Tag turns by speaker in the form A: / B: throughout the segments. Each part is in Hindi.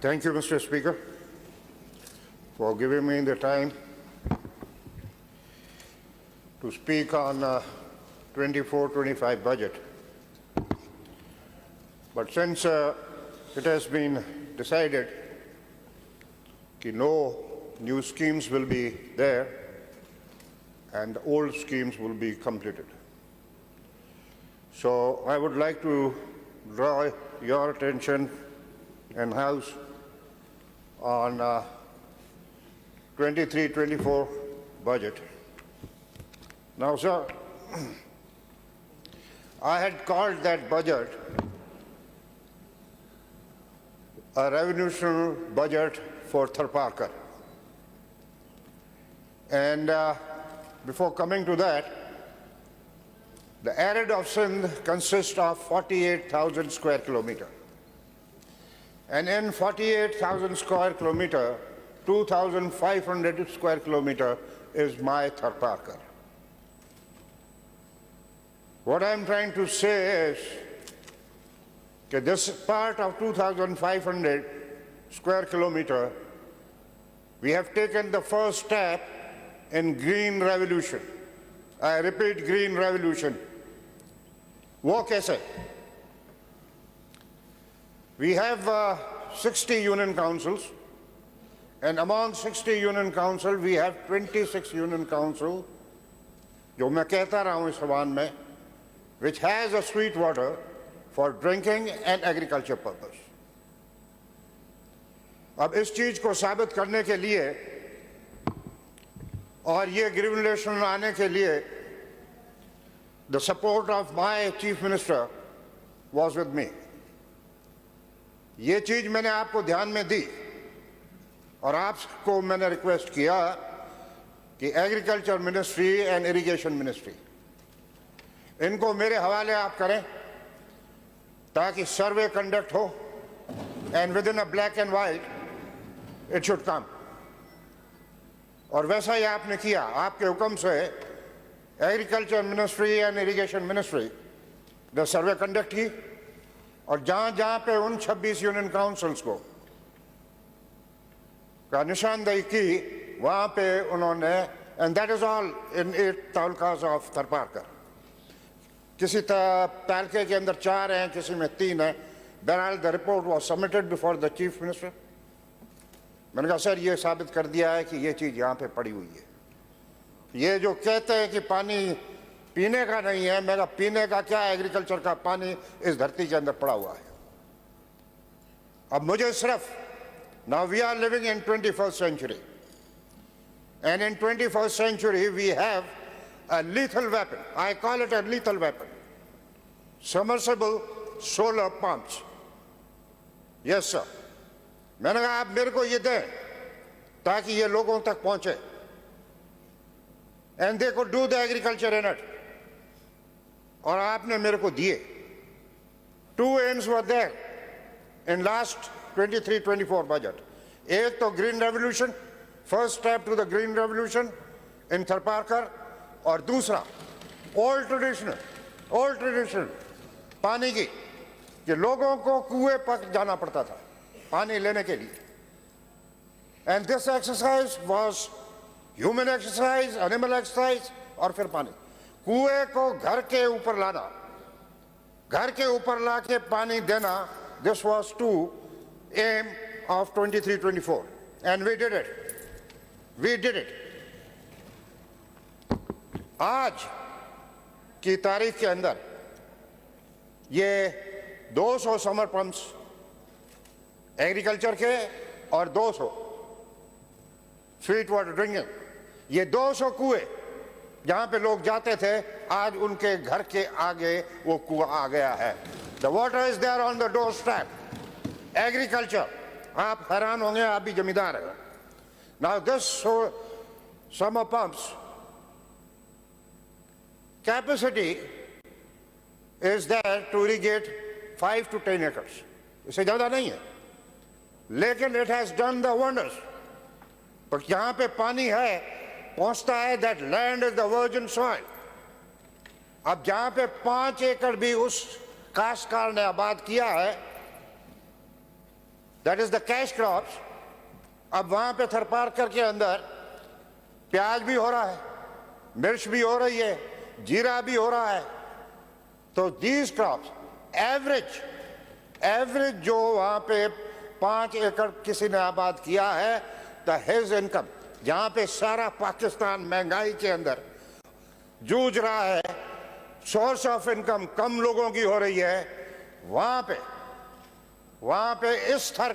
A: Thank you, Mr. Speaker, for giving me the time to speak on 24-25 budget. But since it has been decided that no new schemes will be there and old schemes will be completed, so I would like to draw your attention and House on 23-24 budget. Now, sir, I had called that budget a revolutionary budget for Tharparkar. And before coming to that, the area of Sindh consists of 48,000 square kilometers. And in 48,000 square kilometers, 2,500 square kilometers is my Tharparkar. What I'm trying to say is that this part of 2,500 square kilometers, we have taken the first step in green revolution. I repeat, green revolution. वो कैसे? We have 60 union councils, and among 60 union councils, we have 26 union councils, जो मैं कहता रहा हूँ इस सवाल में, which has a sweet water for drinking and agriculture purpose. अब इस चीज को साबित करने के लिए और ये ग्रीवलेशन आने के लिए the support of my chief minister was with me. ये चीज मैंने आपको ध्यान में दी और आपको मैंने रिक्वेस्ट किया कि agriculture ministry and irrigation ministry इनको मेरे हवाले आप करें ताकि सर्वे कंडक्ट हो and with in a black and white it should come. और वैसा ही आपने किया. आपके हुक्म से agriculture ministry and irrigation ministry ने सर्वे कंडक्ट की और जहां जहां पे उन 26 यूनियन काउंसिल्स को का निशानदेही की वहां पे उन्होंने, and that is all in 8 talukas of Tharparkar. किसी तालके के अंदर 4 हैं, किसी में 3 हैं. बहरहाल the report was submitted before the chief minister. मैंने कहा सर ये साबित कर दिया है कि ये चीज यहाँ पे पड़ी हुई है. ये जो कहते हैं कि पानी पीने का नहीं है, मैं कहा पीने का क्या, एग्रीकल्चर का पानी इस धरती के अंदर पड़ा हुआ है. अब मुझे सिर्फ, now we are living in 21st century and in 21st century we have a lethal weapon. I call it a lethal weapon. Submersible solar pumps. Yes sir. मैंने कहा आप मेरे को ये दें ताकि ये लोगों तक पहुंचे. And they could do the agriculture in it. और आपने मेरे को दिए. 2 aims were there in last 23-24 budget. एक तो green revolution, first step to the green revolution in Tharparkar, और दूसरा old tradition पानी की, कि लोगों को कुएं पर जाना पड़ता था पानी लेने के लिए. And this exercise was human exercise, animal exercise, और फिर पानी. कुएं को घर के ऊपर लाना, घर के ऊपर ला के पानी देना, this was to aim of 23-24, and we did it. आज की तारीख के अंदर ये 200 समर पंप्स एग्रीकल्चर के और 200 स्वीट वाटर ड्रिंकिंग, ये 200 कुएं जहां पे लोग जाते थे, आज उनके घर के आगे वो कुआं आ गया है. The water is there on the doorstep. Agriculture, आप हैरान होंगे, आप भी जमींदार हैं. Now this summer pumps capacity is there to irrigate 5 to 10 acres. इससे ज्यादा नहीं है, लेकिन it has done the wonders. पर जहां पे पानी है पहुंचता है, that land is the virgin soil. अब जहां पे 5 एकड़ भी उस काश्तकार ने आबाद किया है, that is the cash crops. अब वहां पे थरपारकर के अंदर प्याज भी हो रहा है, मिर्च भी हो रही है, जीरा भी हो रहा है। तो दीज क्रॉप्स एवरेज जो वहां पे 5 एकड़ किसी ने आबाद किया है, द हिज इनकम, जहां पे सारा पाकिस्तान महंगाई के अंदर जूझ रहा है, सोर्स ऑफ इनकम कम लोगों की हो रही है, वहां पे इस स्तर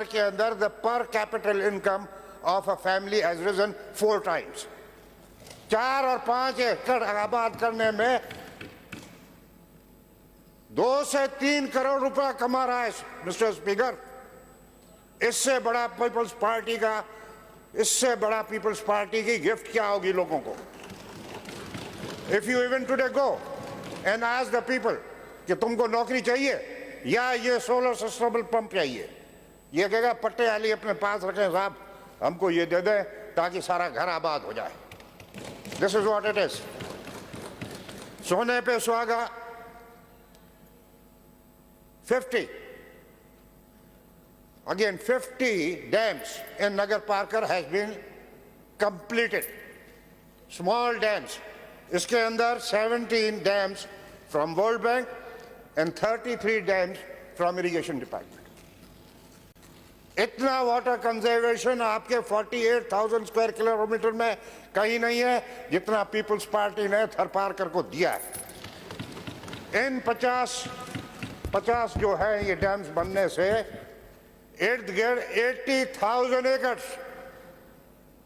A: के अंदर the per capital income of a family has risen 4 times. 4 और 5 एकड़ आबाद करने में 2 से 3 करोड़ रुपया कमा रहा है मिस्टर स्पीकर। इससे बड़ा पीपल्स पार्टी की गिफ्ट क्या होगी लोगों को? If you even today go and ask the people कि तुमको नौकरी चाहिए या ये सोलर सस्टेनेबल पंप चाहिए, ये कहेगा पट्टे वाली अपने पास रखें साहब, हमको ये दे दें ताकि सारा घर आबाद हो जाए। This is what it is. सोने पे सुहागा 50 dams in Nagar Parkar has been completed. Small dams. इसके अंदर 17 dams from World Bank and 33 dams from Irrigation Department. इतना वाटर कंजर्वेशन आपके 48,000 स्क्वायर किलोमीटर में कहीं नहीं है जितना पीपल्स पार्टी ने थरपारकर को दिया है। इन 50 जो है ये डैम्स बनने से इर्द गिर्द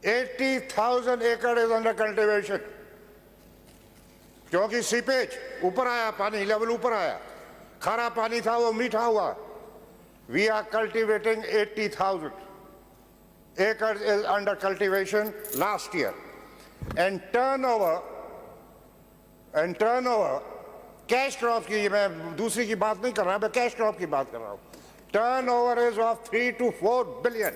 A: 80,000 एकड़ इज अंडर कल्टिवेशन, क्योंकि सीपेज ऊपर आया, पानी लेवल ऊपर आया, खारा पानी था वो मीठा हुआ। We are cultivating 80,000 acres is under cultivation last year, and turnover cash crops की, मैं दूसरी की बात नहीं कर रहा, मैं कैश क्रॉप की बात कर रहा हूँ। Turnover is of 3 to 4 billion.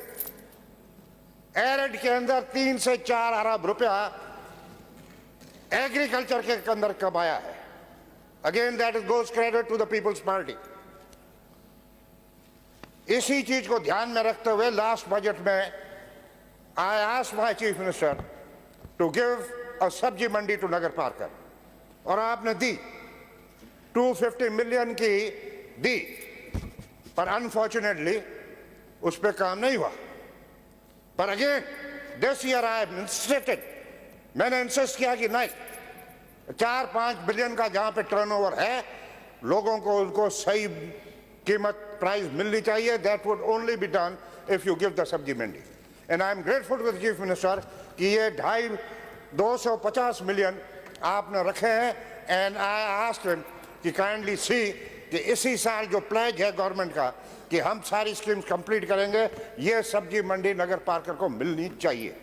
A: Arid के अंदर 3 से 4 अरब रुपया एग्रीकल्चर के अंदर कमाया है। Again that is goes credit to the people's party. इसी चीज को ध्यान में रखते हुए लास्ट बजट में I asked my chief minister to give a sabzi mandi to Nagar Parker, और आपने दी 250 मिलियन की दी, पर अनफॉर्चुनेटली उस पर काम नहीं हुआ। पर again this year I have insisted, मैंने इंसिस्ट किया कि नहीं, 4-5 बिलियन का जहां पे टर्नओवर है लोगों को उनको सही कीमत प्राइस मिलनी चाहिए। That would only be done if you give the sabzi mandi. And I am grateful to the chief minister कि ये 250 मिलियन आपने रखे हैं। एंड आई आस्क्ड हिम कि काइंडली सी कि इसी साल जो प्लेज है गवर्नमेंट का कि हम सारी स्कीम्स कंप्लीट करेंगे, ये सब्जी मंडी नगर पार्कर को मिलनी चाहिए।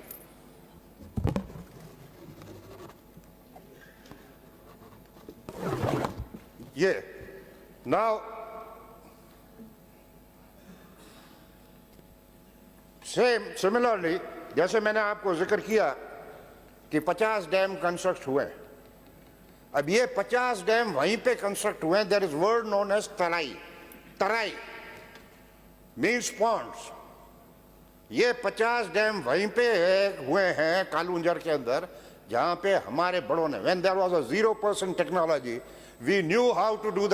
A: ये नाउ सिमिलरली जैसे मैंने आपको जिक्र किया कि 50 डैम कंस्ट्रक्ट हुए, अब ये 50 डैम वहीं पे कंस्ट्रक्ट हुए। There is word known as tarai means ponds. ये 50 डैम वहीं पे हुए हैं कालूंजर के अंदर, जहां पे हमारे बड़ों ने, when there was a 0% technology, we knew how to do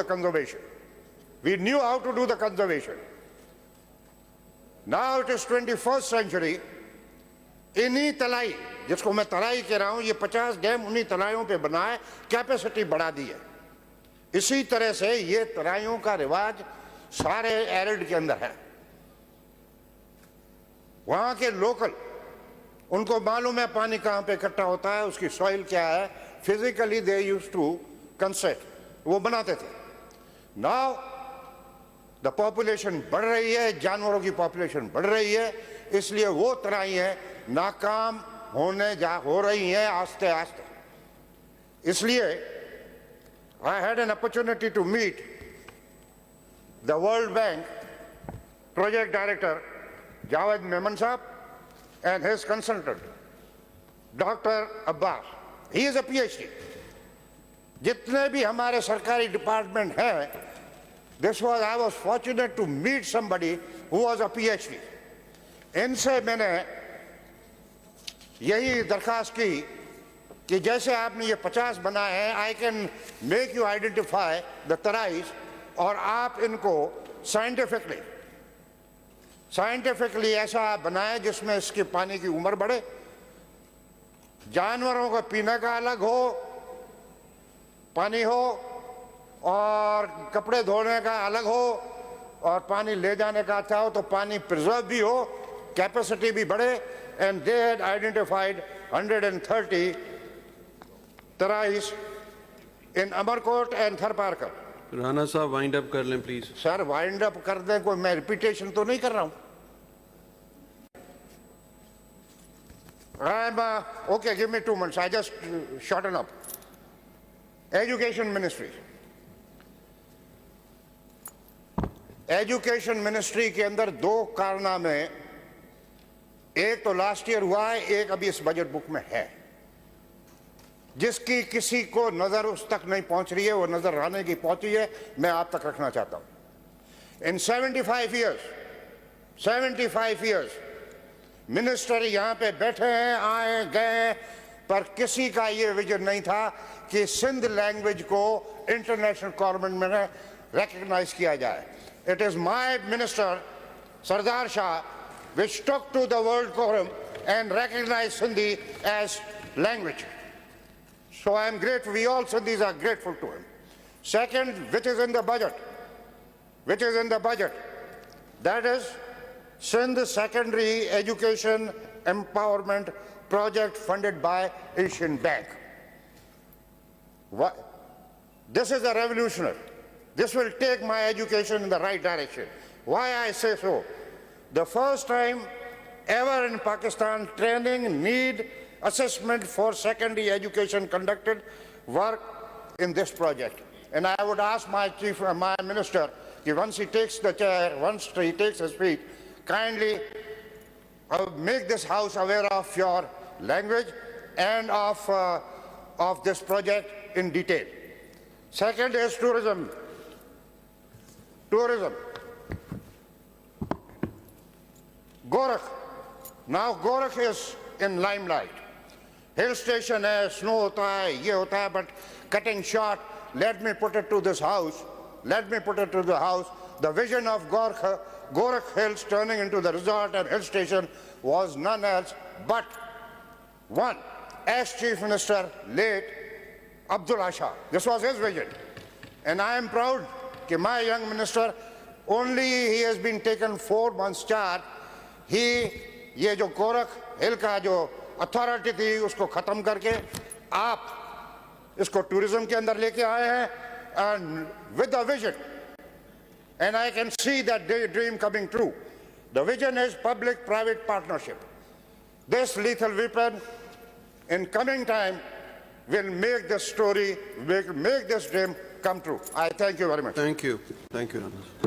A: the conservation. Now it is 21st century. इन्हीं तलाई, जिसको मैं तलाई कह रहा हूं, ये 50 डैम उन्हीं तलाइयों पे बना है, कैपेसिटी बढ़ा दी है। इसी तरह से ये तराइयों का रिवाज सारे एरिड के अंदर है। वहां के लोकल, उनको मालूम है पानी कहां पे इकट्ठा होता है, उसकी सॉइल क्या है। Physically they used to construct, वो बनाते थे। नाउ द पॉपुलेशन बढ़ रही है, जानवरों की पॉपुलेशन बढ़ रही है, इसलिए वो तराइयां नाकाम हो रही हैं आस्ते आस्ते। इसलिए I had an opportunity to meet the world bank project director Javed Memon sahab and his consultant doctor Abbas. He is a PhD। जितने भी हमारे सरकारी डिपार्टमेंट हैं, I was fortunate to meet somebody who was a PhD. इनसे मैंने यही दरखास्त की कि जैसे आपने ये 50 बनाए हैं, I can make you identify the तराइस और आप इनको साइंटिफिकली ऐसा बनाए जिसमें इसके पानी की उम्र बढ़े, जानवरों को पीने का अलग हो पानी हो और कपड़े धोने का अलग हो और पानी ले जाने का अच्छा हो, तो पानी प्रिजर्व भी हो, कैपेसिटी भी बढ़े. एंड दे हैड आइडेंटिफाइड 130 तराइस in Amarkot and Tharparkar.
B: Rana sahab wind up कर लें प्लीज.
A: सर वाइंड अप कर दें, कोई मैं रिपीटेशन तो नहीं कर रहा हूं. Okay, give me 2 minutes. I just shorten up. Education Ministry. Education ministry के अंदर 2 कारनामे, एक तो लास्ट ईयर हुआ है, एक अभी इस बजट बुक में है, जिसकी किसी को नजर उस तक नहीं पहुंच रही है, वो नजर आने की पहुंची है, मैं आप तक रखना चाहता हूं. इन 75 years मिनिस्टर यहां पे बैठे हैं, आए गए, पर किसी का ये विजन नहीं था कि सिंध लैंग्वेज को इंटरनेशनल गवर्नमेंट में रिकॉग्नाइज किया जाए. It is my minister, Sardar Shah, which took to the World Forum and recognized Sindhi as language. So I am grateful, we all Sindhis are grateful to him. Second, which is in the budget, that is Sindh Secondary Education Empowerment Project funded by Asian Bank. This is a revolutionary. This will take my education in the right direction. Why I say so? The first time ever in Pakistan, training need assessment for secondary education conducted work in this project. And I would ask my minister, once he takes the chair, once he takes his feet, kindly make this house aware of your language and of this project in detail. Second is tourism. Gorakh. Now Gorakh is in limelight. Hill station hai, snow hota hai, ye hota hai, but cutting short, let me put it to this house. The vision of Gorakh Hills turning into the resort and hill station was none else but one, as Chief Minister, late Abdullah Shah. This was his vision. And I am proud that my young minister, only he has been taken 4 months charge, ये जो गोरख हिल का जो अथॉरिटी थी उसको खत्म करके आप इसको टूरिज्म के अंदर लेके आए हैं, and with a vision, and I can see that dream coming true. The vision is public-private partnership. This lethal weapon in coming time will make this story, make this dream come true. I thank you very much.
B: Thank you, Rana.